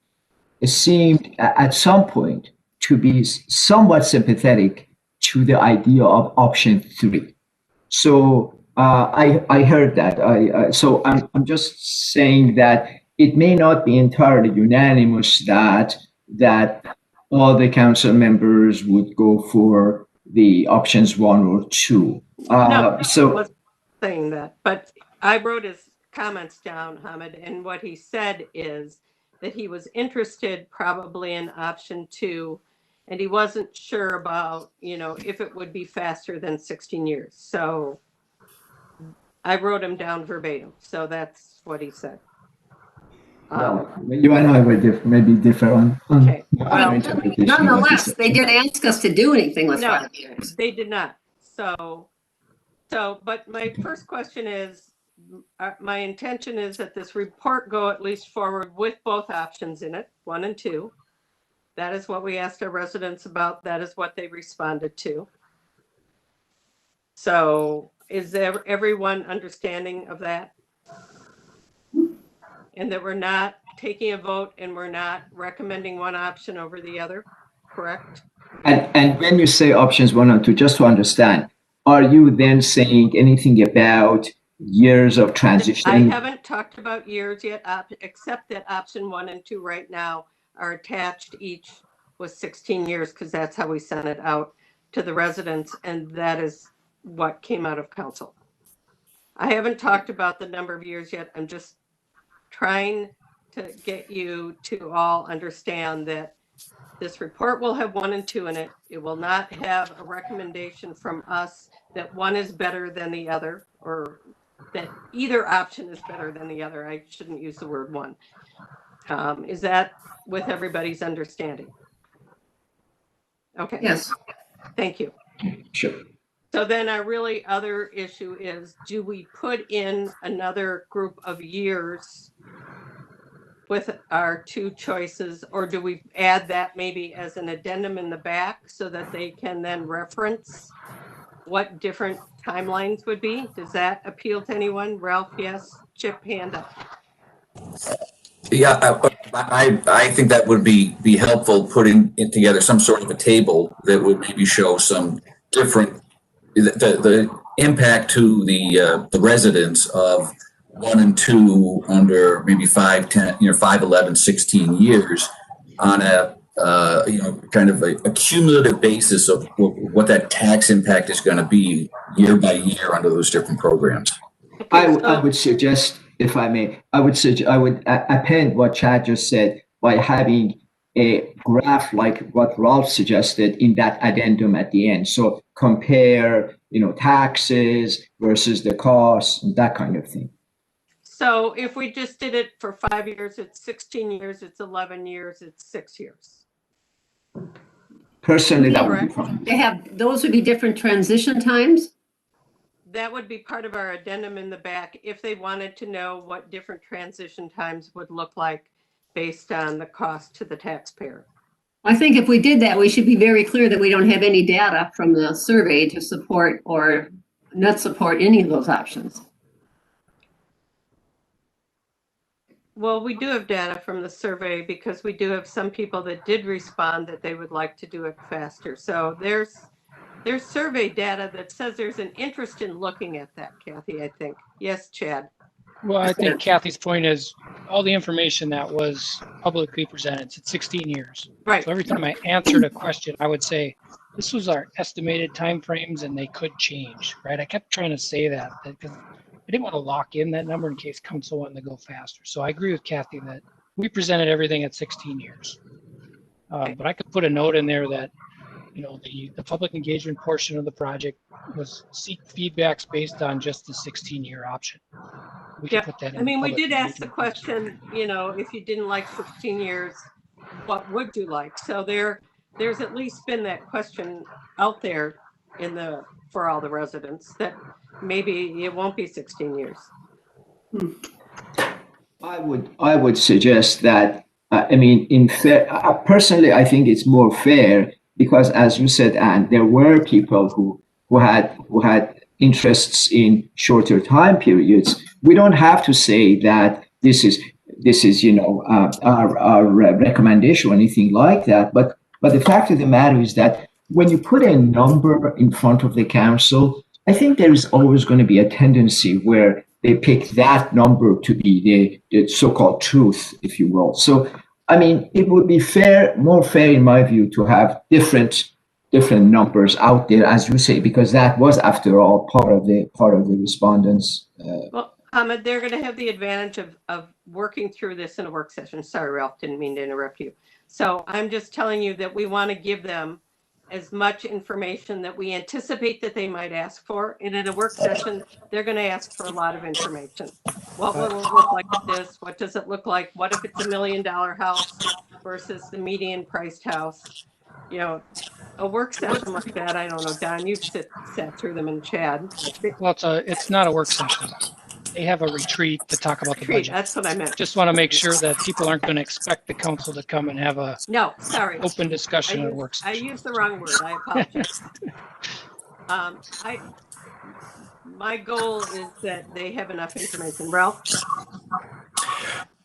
seemed at some point to be somewhat sympathetic to the idea of option 3. So I heard that. So I'm just saying that it may not be entirely unanimous that all the council members would go for the options 1 or 2. No, so I wasn't saying that, but I wrote his comments down, Hamid, and what he said is that he was interested probably in option 2, and he wasn't sure about, if it would be faster than 16 years. So I wrote him down verbatim. So that's what he said. You and I would maybe differ on Okay. our interpretation. Nonetheless, they didn't ask us to do anything with 5 years. They did not. So, but my first question is, my intention is that this report go at least forward with both options in it, 1 and 2. That is what we asked our residents about. That is what they responded to. So is there everyone understanding of that? And that we're not taking a vote and we're not recommending one option over the other, correct? And when you say options 1 and 2, just to understand, are you then saying anything about years of transition? I haven't talked about years yet, except that option 1 and 2 right now are attached each with 16 years because that's how we sent it out to the residents, and that is what came out of council. I haven't talked about the number of years yet. I'm just trying to get you to all understand that this report will have 1 and 2 in it. It will not have a recommendation from us that one is better than the other, or that either option is better than the other. I shouldn't use the word one. Is that with everybody's understanding? Okay. Yes. Thank you. Sure. So then our really other issue is, do we put in another group of years with our 2 choices, or do we add that maybe as an addendum in the back so that they can then reference what different timelines would be? Does that appeal to anyone? Ralph, yes. Chip, hand up. Yeah, I think that would be helpful, putting it together some sort of a table that would maybe show some different, the impact to the residents of 1 and 2 under maybe 5, 10, 5, 11, 16 years on a, kind of a cumulative basis of what that tax impact is going to be year by year under those different programs. I would suggest, if I may, I would append what Chad just said by having a graph like what Ralph suggested in that addendum at the end. So compare, taxes versus the costs, that kind of thing. So if we just did it for 5 years, it's 16 years, it's 11 years, it's 6 years. Personally, that would be fine. Those would be different transition times? That would be part of our addendum in the back if they wanted to know what different transition times would look like based on the cost to the taxpayer. I think if we did that, we should be very clear that we don't have any data from the survey to support or not support any of those options. Well, we do have data from the survey because we do have some people that did respond that they would like to do it faster. So there's survey data that says there's an interest in looking at that, Kathy, I think. Yes, Chad. Well, I think Kathy's point is all the information that was publicly presented, it's 16 years. Right. So every time I answered a question, I would say, this was our estimated timeframes and they could change, right? I kept trying to say that because I didn't want to lock in that number in case council wanted to go faster. So I agree with Kathy that we presented everything at 16 years. But I could put a note in there that, the public engagement portion of the project was seek feedbacks based on just the 16-year option. We can put that in. I mean, we did ask the question, if you didn't like 16 years, what would you like? So there's at least been that question out there for all the residents that maybe it won't be 16 years. I would suggest that, personally, I think it's more fair because, as you said, Anne, there were people who had interests in shorter time periods. We don't have to say that this is our recommendation or anything like that. But the fact of the matter is that when you put a number in front of the council, I think there is always going to be a tendency where they pick that number to be the so-called truth, if you will. So, it would be more fair in my view to have different numbers out there, as you say, because that was, after all, part of the respondents. Well, Ahmed, they're going to have the advantage of working through this in a work session. Sorry, Ralph, didn't mean to interrupt you. So I'm just telling you that we want to give them as much information that we anticipate that they might ask for. And in a work session, they're going to ask for a lot of information. What will it look like with this? What does it look like? What if it's $1 million house versus the median priced house? A work session like that, I don't know, Don, you've sat through them in Chad. Well, it's not a work session. They have a retreat to talk about the budget. That's what I meant. Just want to make sure that people aren't going to expect the council to come and have a open discussion at a work session. I used the wrong word. I apologize. My goal is that they have enough information. Ralph?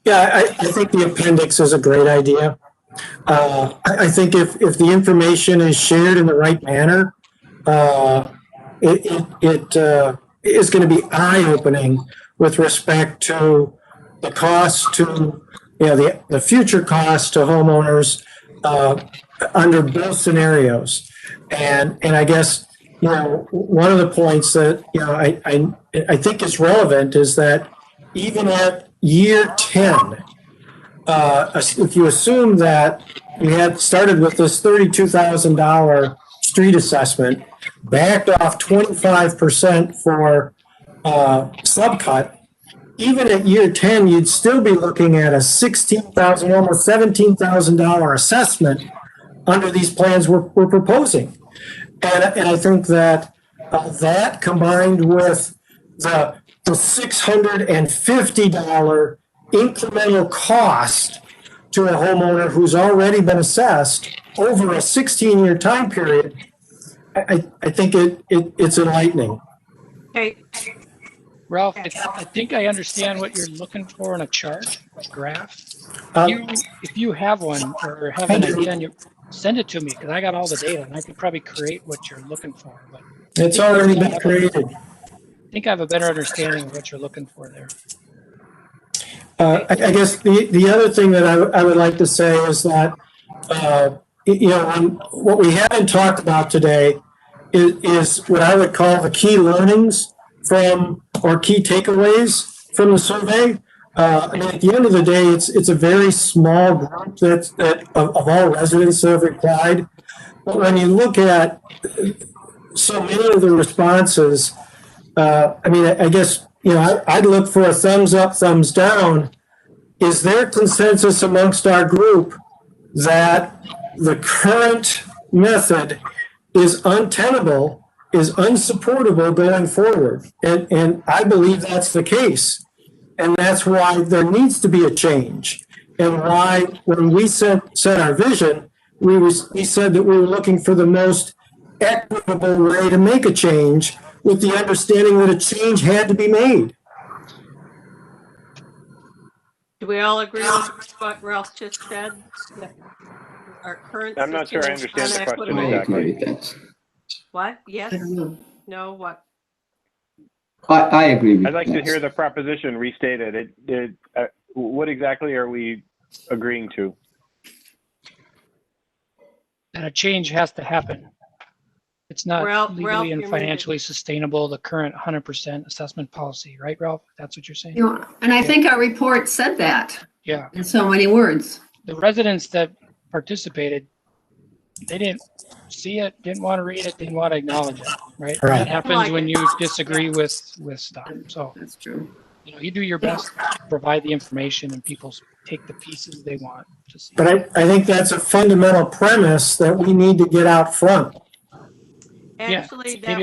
Yeah, I think the appendix is a great idea. I think if the information is shared in the right manner, it is going to be eye-opening with respect to the cost to, the future cost to homeowners under both scenarios. And I guess, one of the points that, I think is relevant is that even at year 10, if you assume that you had started with this $32,000 street assessment, backed off 25% for subcut, even at year 10, you'd still be looking at a $16,000, almost $17,000 assessment under these plans we're proposing. And I think that that combined with the $650 incremental cost to a homeowner who's already been assessed over a 16-year time period, I think it's enlightening. Okay. Ralph, I think I understand what you're looking for in a chart, a graph. If you have one or have an agenda, send it to me because I got all the data and I could probably create what you're looking for. But It's already been created. I think I have a better understanding of what you're looking for there. I guess the other thing that I would like to say is that, what we haven't talked about today is what I would call the key learnings or key takeaways from the survey. At the end of the day, it's a very small group of all residents that have replied. But when you look at so many of the responses, I guess, I'd look for a thumbs up, thumbs down. Is there consensus amongst our group that the current method is untenable, is unsupportable going forward? And I believe that's the case. And that's why there needs to be a change. And why, when we set our vision, we said that we were looking for the most equitable way to make a change, with the understanding that a change had to be made. Do we all agree with what Ralph just said? That our current I'm not sure I system understand is the question unequitable? exactly. Agree with that. What? Yes? I don't know. No? What? I agree with I'd like that. to hear the proposition restated. What exactly are we agreeing to? And a change has to happen. It's not Ralph, legally you're and muted. financially sustainable, the current 100% assessment policy, right, Ralph? That's what you're saying? And I think our report said that Yeah. in so many words. The residents that participated, they didn't see it, didn't want to read it, didn't want to acknowledge it, right? Right. That happens Like when it. you disagree with stuff. So, That's true. you do your best to provide the information and people take the pieces they want to see. But I think that's a fundamental premise that we need to get out front. Yeah, Actually, maybe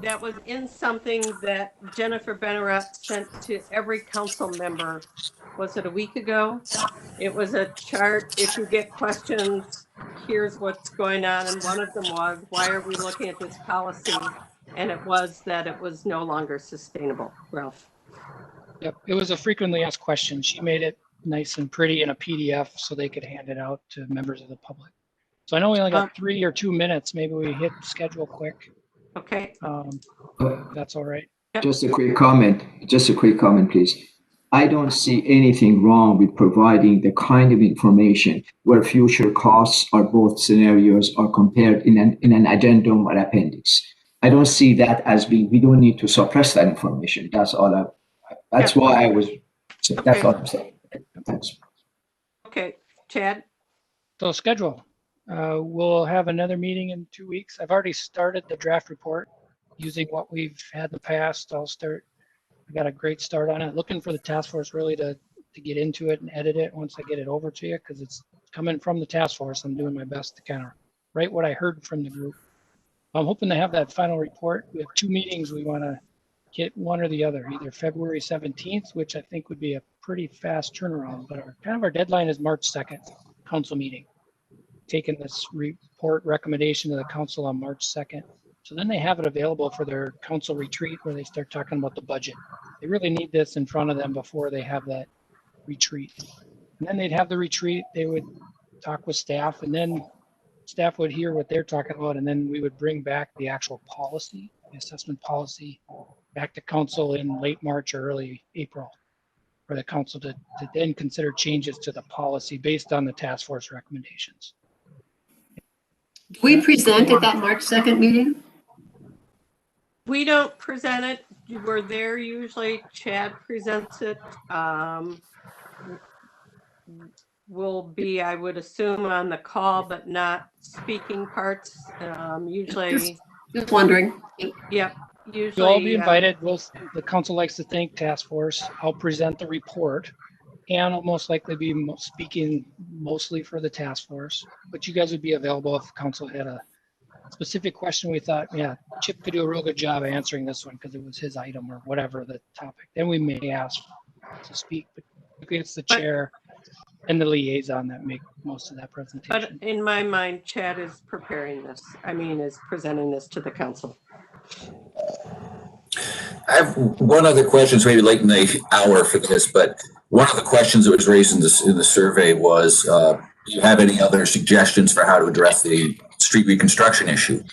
that was in something that Jennifer Benneret sent to every council member. Was it a week ago? It was a chart. If you get questions, here's what's going on. And one of them was, why are we looking at this policy? And it was that it was no longer sustainable. Ralph. Yep, it was a frequently asked question. She made it nice and pretty in a PDF so they could hand it out to members of the public. So I know we only got 3 or 2 minutes. Maybe we hit schedule quick. Okay. That's all right. Just a quick comment, please. I don't see anything wrong with providing the kind of information where future costs or both scenarios are compared in an addendum or appendix. I don't see that as being, we don't need to suppress that information. That's all that's why I was, that's all I'm saying. Thanks. Okay, Chad. So schedule. We'll have another meeting in 2 weeks. I've already started the draft report using what we've had in the past. I got a great start on it. Looking for the task force really to get into it and edit it once I get it over to you, because it's coming from the task force. I'm doing my best to kind of write what I heard from the group. I'm hoping to have that final report. We have 2 meetings we want to get, one or the other, either February 17th, which I think would be a pretty fast turnaround, but our deadline is March 2nd, council meeting. Taking this report recommendation to the council on March 2nd. So then they have it available for their council retreat where they start talking about the budget. They really need this in front of them before they have that retreat. And then they'd have the retreat, they would talk with staff, and then staff would hear what they're talking about, and then we would bring back the actual policy, the assessment policy, back to council in late March or early April for the council to then consider changes to the policy based on the task force recommendations. We present at that March 2nd meeting? We don't present it. We're there usually. Chad presents it. Will be, I would assume, on the call, but not speaking parts. Usually. Just wondering. Yep. Usually. You'll all be invited. The council likes to thank task force. I'll present the report. And I'll most likely be speaking mostly for the task force, but you guys would be available if the council had a specific question. We thought, yeah, Chip could do a real good job answering this one because it was his item or whatever the topic. Then we may ask to speak, but it's the chair and the liaison that make most of that presentation. But in my mind, Chad is preparing this. Is presenting this to the council. I have one other question. It's maybe late in the hour for this, but one of the questions that was raised in the survey was do you have any other suggestions for how to address the street reconstruction issue?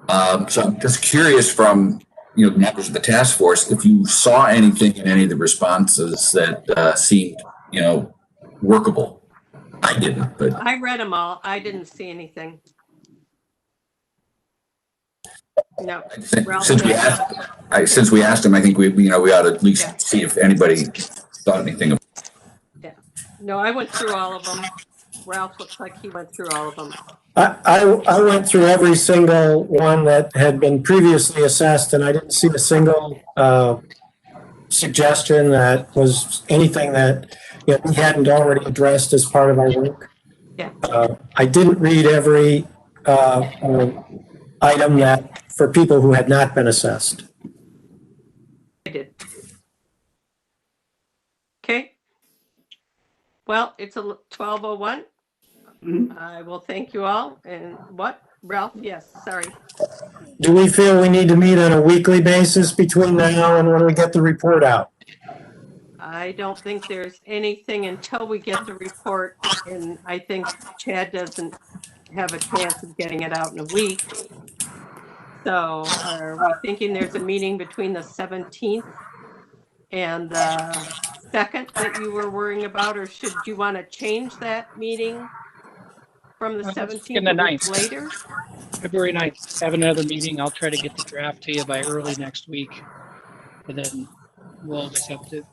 So I'm just curious from, members of the task force, if you saw anything in any of the responses that seemed, workable. I didn't, but I read them all. I didn't see anything. No. since we asked them, I think we ought to at least see if anybody thought anything. Yeah. No, I went through all of them. Ralph looks like he went through all of them. I went through every single one that had been previously assessed, and I didn't see a single suggestion that was anything that we hadn't already addressed as part of our work. Yeah. I didn't read every item that for people who had not been assessed. I did. Okay. Well, it's a 12:01. I will thank you all. And what, Ralph? Yes, sorry. Do we feel we need to meet on a weekly basis between now and when we get the report out? I don't think there's anything until we get the report, and I think Chad doesn't have a chance of getting it out in a week. So are we thinking there's a meeting between the 17th and the 2nd that you were worrying about, or should you want to change that meeting from the 17th And the a week 9th. later? February 9th, have another meeting. I'll try to get the draft to you by early next week. And then we'll just have to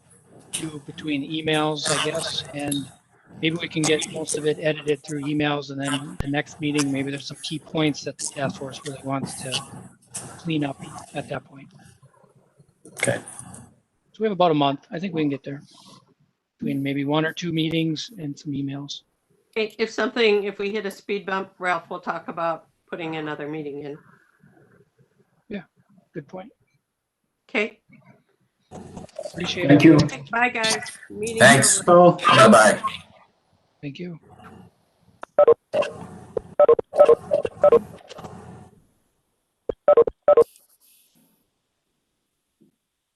do between emails, I guess, and maybe we can get most of it edited through emails, and then the next meeting, maybe there's some key points that the task force really wants to clean up at that point. Okay. So we have about a month. I think we can get there. Between maybe 1 or 2 meetings and some emails. Okay, if we hit a speed bump, Ralph will talk about putting another meeting in. Yeah, good point. Okay. Appreciate it. Thank you. Okay, bye, guys. Meeting's Thanks. over. So, Bye-bye. Thank you.